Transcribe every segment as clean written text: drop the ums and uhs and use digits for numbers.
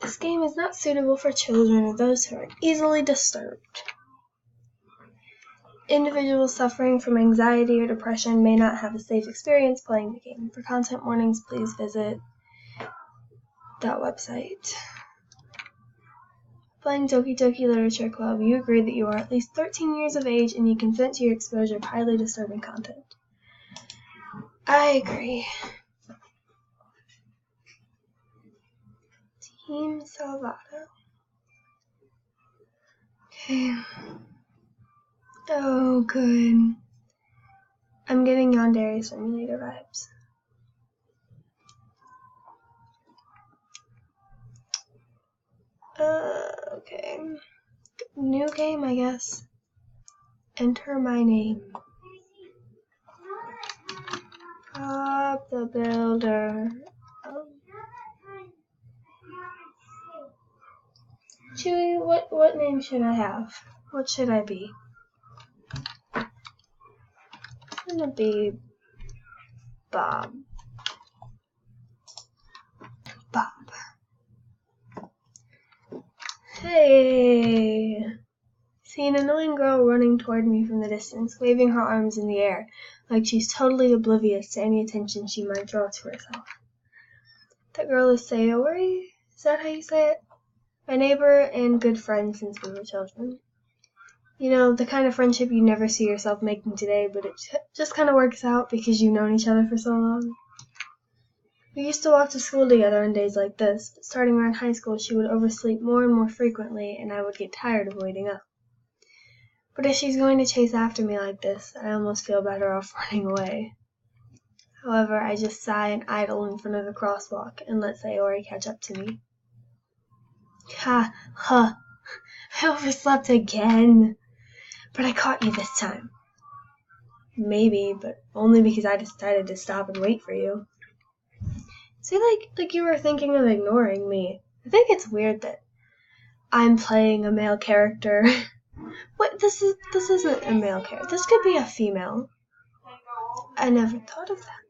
This game is not suitable for children or those who are easily disturbed. Individuals suffering from anxiety or depression may not have a safe experience playing the game. For content warnings, please visit that website. Playing Doki Doki Literature Club, you agree that you are at least 13 years of age and you consent to your exposure of highly disturbing content. I agree. Team Salvato. Okay. Oh, good. I'm getting Yandere Simulator vibes. Okay. New game, I guess. Enter my name. Bob the Builder. Chewy, what name should I have? What should I be? I'm gonna be Bob. Bob. Hey! See an annoying girl running toward me from the distance, waving her arms in the air, like she's totally oblivious to any attention she might draw to herself. That girl is Sayori? Is that how you say it? My neighbor and good friend since we were children. You know, the kind of friendship you never see yourself making today, but it just kind of works out because you've known each other for so long. We used to walk to school together on days like this, but starting around high school she would oversleep more and more frequently, and I would get tired of waiting up. But if she's going to chase after me like this, I almost feel better off running away. However, I just sigh and idle in front of the crosswalk and let Sayori catch up to me. Ha, huh, I overslept again. But I caught you this time. Maybe, but only because I decided to stop and wait for you. See, like you were thinking of ignoring me. I think it's weird that I'm playing a male character. Wait, this isn't a male character. This could be a female. I never thought of that.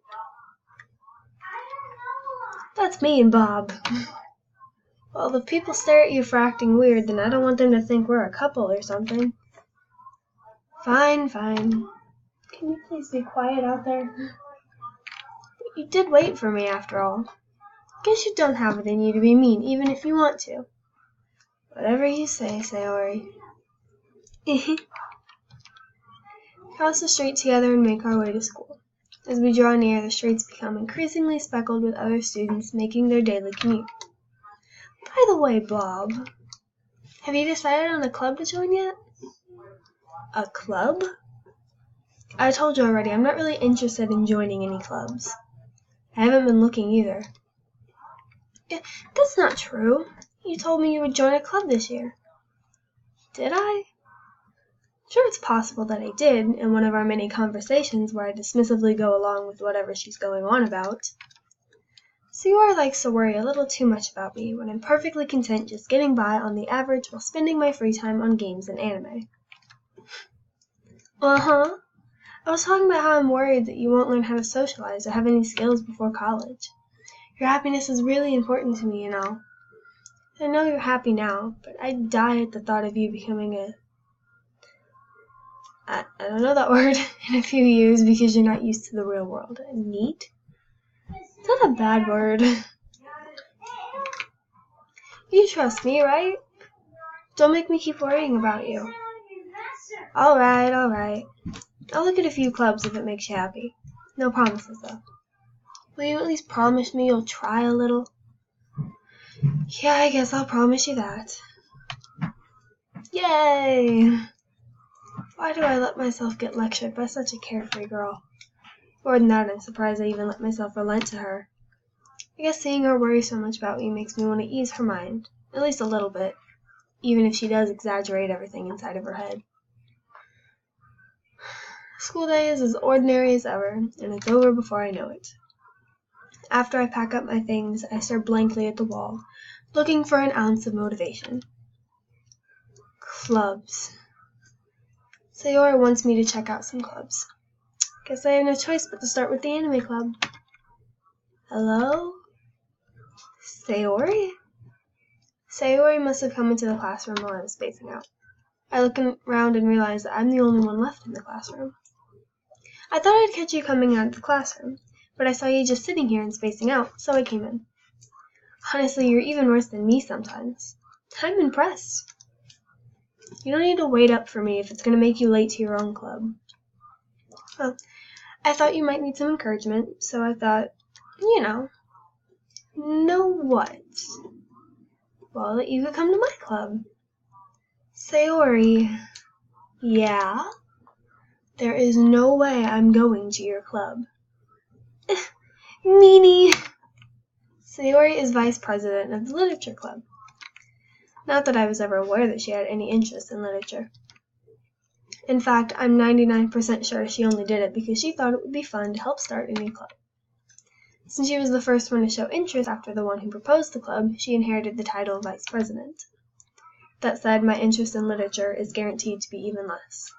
That's me and Bob. Well, if people stare at you for acting weird, then I don't want them to think we're a couple or something. Fine. Can you please be quiet out there? You did wait for me after all. Guess you don't have it in you to be mean, even if you want to. Whatever you say, Sayori. Cross the street together and make our way to school. As we draw near, the streets become increasingly speckled with other students making their daily commute. By the way, Bob, have you decided on a club to join yet? A club? I told you already, I'm not really interested in joining any clubs. I haven't been looking either. Yeah, that's not true. You told me you would join a club this year. Did I? Sure, it's possible that I did, in one of our many conversations where I dismissively go along with whatever she's going on about. Sayori likes to worry a little too much about me, when I'm perfectly content just getting by on the average while spending my free time on games and anime. Uh-huh. I was talking about how I'm worried that you won't learn how to socialize or have any skills before college. Your happiness is really important to me, you know. I know you're happy now, but I'd die at the thought of you becoming I don't know that word, in a few years because you're not used to the real world. Neat? It's not a bad word. You trust me, right? Don't make me keep worrying about you. Alright. I'll look at a few clubs if it makes you happy. No promises, though. Will you at least promise me you'll try a little? Yeah, I guess I'll promise you that. Yay! Why do I let myself get lectured by such a carefree girl? More than that, I'm surprised I even let myself relent to her. I guess seeing her worry so much about me makes me want to ease her mind, at least a little bit, even if she does exaggerate everything inside of her head. School day is as ordinary as ever, and it's over before I know it. After I pack up my things, I stare blankly at the wall, looking for an ounce of motivation. Clubs. Sayori wants me to check out some clubs. Guess I have no choice but to start with the anime club. Hello? Sayori? Sayori must have come into the classroom while I was spacing out. I look around and realize that I'm the only one left in the classroom. I thought I'd catch you coming out of the classroom, but I saw you just sitting here and spacing out, so I came in. Honestly, you're even worse than me sometimes. I'm impressed. You don't need to wait up for me if it's going to make you late to your own club. Well, I thought you might need some encouragement, so I thought, know what? Well, that you could come to my club. Sayori. Yeah? There is no way I'm going to your club. Meanie. Sayori is vice president of the literature club. Not that I was ever aware that she had any interest in literature. In fact, I'm 99% sure she only did it because she thought it would be fun to help start a new club. Since she was the first one to show interest after the one who proposed the club, she inherited the title of vice president. That said, my interest in literature is guaranteed to be even less.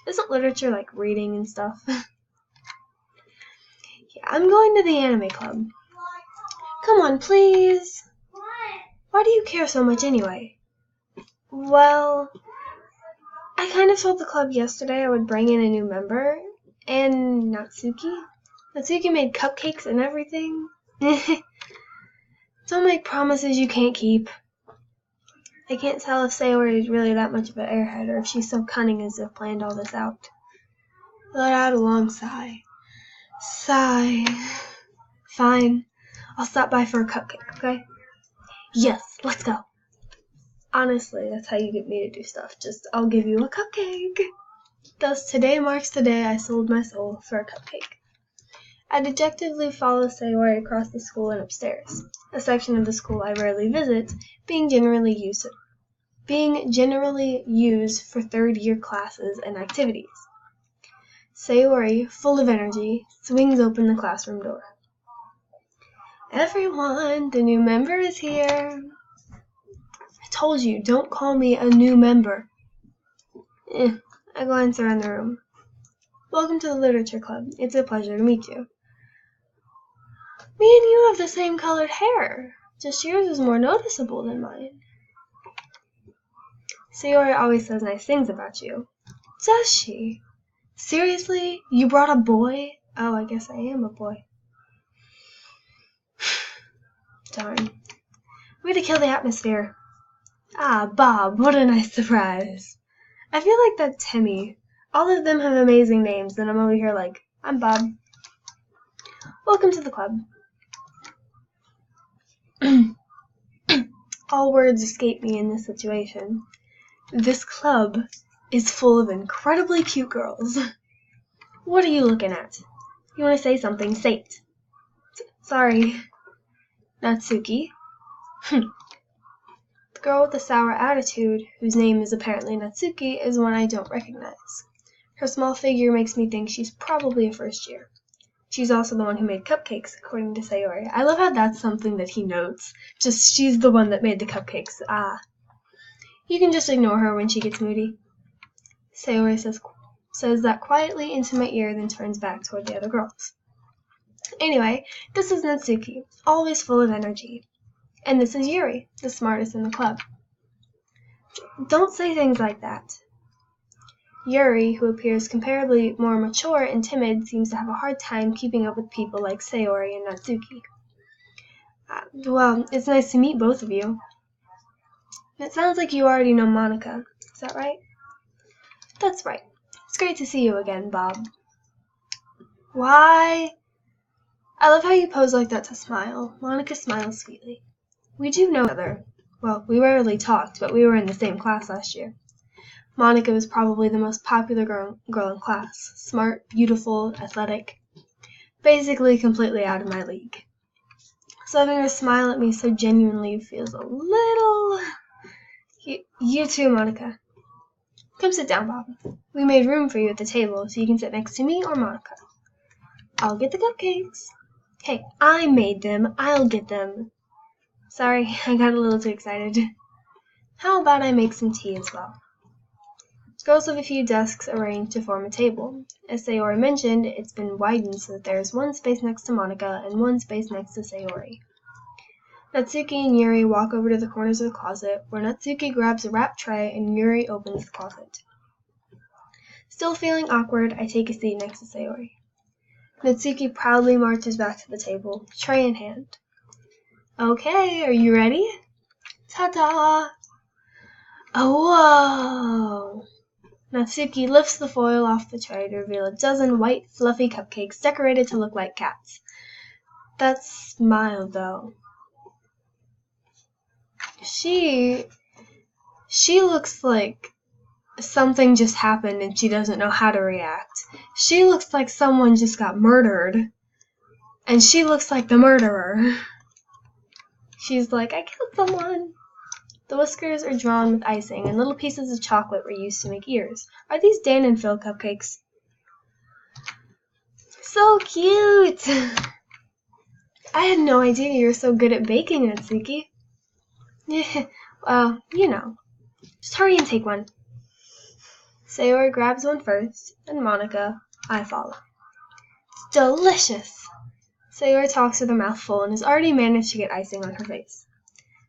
Isn't literature like reading and stuff? Yeah, I'm going to the anime club. Come on, please. Why do you care so much anyway? Well, I kind of told the club yesterday I would bring in a new member, and Natsuki. Natsuki made cupcakes and everything. Don't make promises you can't keep. I can't tell if Sayori is really that much of an airhead or if she's so cunning as to have planned all this out. I let out a long sigh. Sigh. Fine. I'll stop by for a cupcake, okay? Yes, let's go. Honestly, that's how you get me to do stuff. Just, I'll give you a cupcake. Thus, today marks the day I sold my soul for a cupcake. I dejectedly follow Sayori across the school and upstairs, a section of the school I rarely visit, being generally used for third-year classes and activities. Sayori, full of energy, swings open the classroom door. Everyone, the new member is here. I told you, don't call me a new member. I glance around the room. Welcome to the literature club. It's a pleasure to meet you. Me and you have the same colored hair. Just yours is more noticeable than mine. Sayori always says nice things about you. Does she? Seriously? You brought a boy? Oh, I guess I am a boy. Darn. Way to kill the atmosphere. Ah, Bob, what a nice surprise. I feel like that's Timmy. All of them have amazing names, and I'm over here like, I'm Bob. Welcome to the club. All words escape me in this situation. This club is full of incredibly cute girls. What are you looking at? You want to say something? Say it. Sorry. Natsuki? The girl with the sour attitude, whose name is apparently Natsuki, is one I don't recognize. Her small figure makes me think she's probably a first year. She's also the one who made cupcakes, according to Sayori. I love how that's something that he notes. Just, she's the one that made the cupcakes. Ah. You can just ignore her when she gets moody. Sayori says that quietly into my ear, then turns back toward the other girls. Anyway, this is Natsuki, always full of energy. And this is Yuri, the smartest in the club. Don't say things like that. Yuri, who appears comparably more mature and timid, seems to have a hard time keeping up with people like Sayori and Natsuki. Well, it's nice to meet both of you. It sounds like you already know Monica. Is that right? That's right. It's great to see you again, Bob. Why? I love how you pose like that to smile. Monica smiles sweetly. We do know each other. Well, we rarely talked, but we were in the same class last year. Monica was probably the most popular girl in class. Smart, beautiful, athletic. Basically completely out of my league. So having her smile at me so genuinely feels a little... You too, Monica. Come sit down, Bob. We made room for you at the table, so you can sit next to me or Monica. I'll get the cupcakes. Hey, I made them. I'll get them. Sorry, I got a little too excited. How about I make some tea as well? Girls have a few desks arranged to form a table. As Sayori mentioned, it's been widened so that there is one space next to Monica and one space next to Sayori. Natsuki and Yuri walk over to the corners of the closet, where Natsuki grabs a wrapped tray and Yuri opens the closet. Still feeling awkward, I take a seat next to Sayori. Natsuki proudly marches back to the table, tray in hand. Okay, are you ready? Ta-da! Oh, whoa! Natsuki lifts the foil off the tray to reveal a dozen white, fluffy cupcakes decorated to look like cats. That smile, though. She looks like something just happened and she doesn't know how to react. She looks like someone just got murdered. And she looks like the murderer. She's like, I killed someone. The whiskers are drawn with icing, and little pieces of chocolate were used to make ears. Are these Dan and Phil cupcakes? So cute! I had no idea you were so good at baking, Natsuki. Well, you know. Just hurry and take one. Sayori grabs one first, and Monica, I follow. It's delicious! Sayori talks with her mouth full and has already managed to get icing on her face.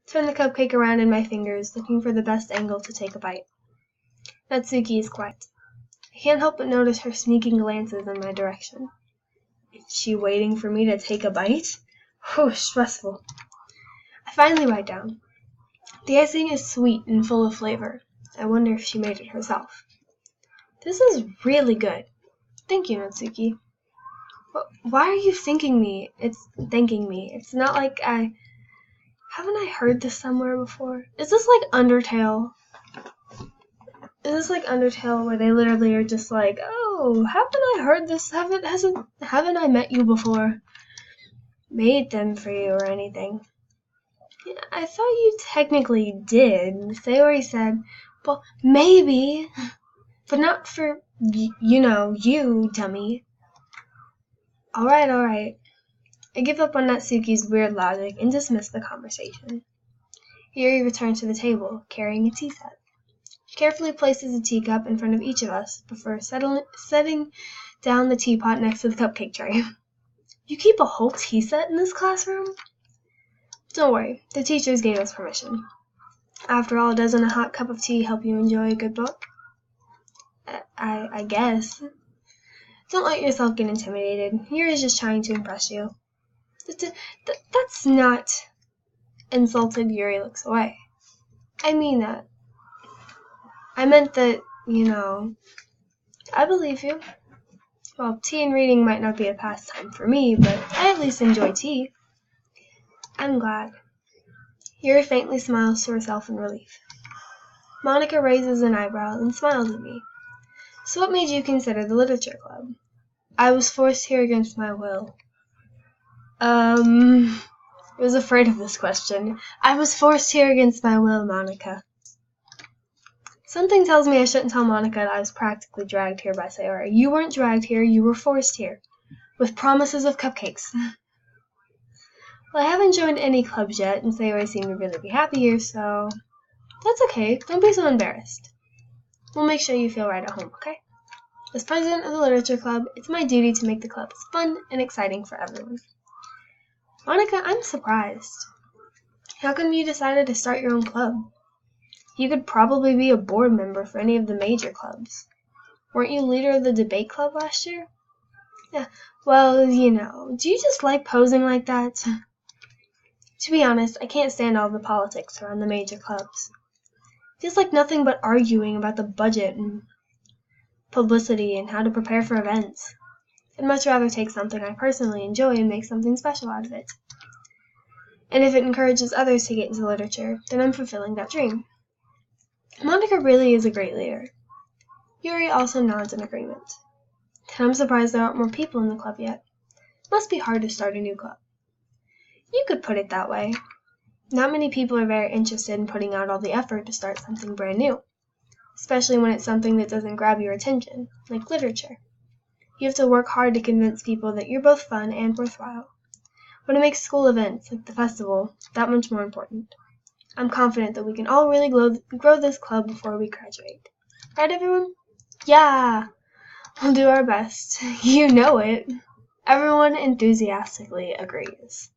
Turn the cupcake around in my fingers, looking for the best angle to take a bite. Natsuki is quiet. I can't help but notice her sneaking glances in my direction. Is she waiting for me to take a bite? Stressful. I finally bite down. The icing is sweet and full of flavor. I wonder if she made it herself. This is really good. Thank you, Natsuki. Why are you thanking me? It's not like haven't I heard this somewhere before? Is this like Undertale? Is this like Undertale where they literally are just like, oh, haven't I heard this? Haven't I met you before? Made them for you or anything? Yeah, I thought you technically did. Sayori said, well, maybe, but not for, you, dummy. Alright. I give up on Natsuki's weird logic and dismiss the conversation. Yuri returns to the table, carrying a tea set. She carefully places a teacup in front of each of us before setting down the teapot next to the cupcake tray. You keep a whole tea set in this classroom? Don't worry, the teachers gave us permission. After all, doesn't a hot cup of tea help you enjoy a good book? I guess. Don't let yourself get intimidated. Yuri's just trying to impress you. That's not... Insulted, Yuri looks away. I mean that. I meant that, I believe you. Well, tea and reading might not be a pastime for me, but I at least enjoy tea. I'm glad. Yuri faintly smiles to herself in relief. Monica raises an eyebrow and smiles at me. So what made you consider the literature club? I was forced here against my will. I was afraid of this question. I was forced here against my will, Monica. Something tells me I shouldn't tell Monica that I was practically dragged here by Sayori. You weren't dragged here, you were forced here. With promises of cupcakes. Well, I haven't joined any clubs yet, and Sayori seemed to really be happy here, so... That's okay, don't be so embarrassed. We'll make sure you feel right at home, okay? As president of the literature club, it's my duty to make the club as fun and exciting for everyone. Monica, I'm surprised. How come you decided to start your own club? You could probably be a board member for any of the major clubs. Weren't you leader of the debate club last year? Yeah, well, do you just like posing like that? To be honest, I can't stand all the politics around the major clubs. Feels like nothing but arguing about the budget and publicity and how to prepare for events. I'd much rather take something I personally enjoy and make something special out of it. And if it encourages others to get into literature, then I'm fulfilling that dream. Monica really is a great leader. Yuri also nods in agreement. And I'm surprised there aren't more people in the club yet. Must be hard to start a new club. You could put it that way. Not many people are very interested in putting out all the effort to start something brand new, especially when it's something that doesn't grab your attention, like literature. You have to work hard to convince people that you're both fun and worthwhile. But it makes school events, like the festival, that much more important. I'm confident that we can all really grow this club before we graduate. Right, everyone? Yeah! We'll do our best. You know it. Everyone enthusiastically agrees.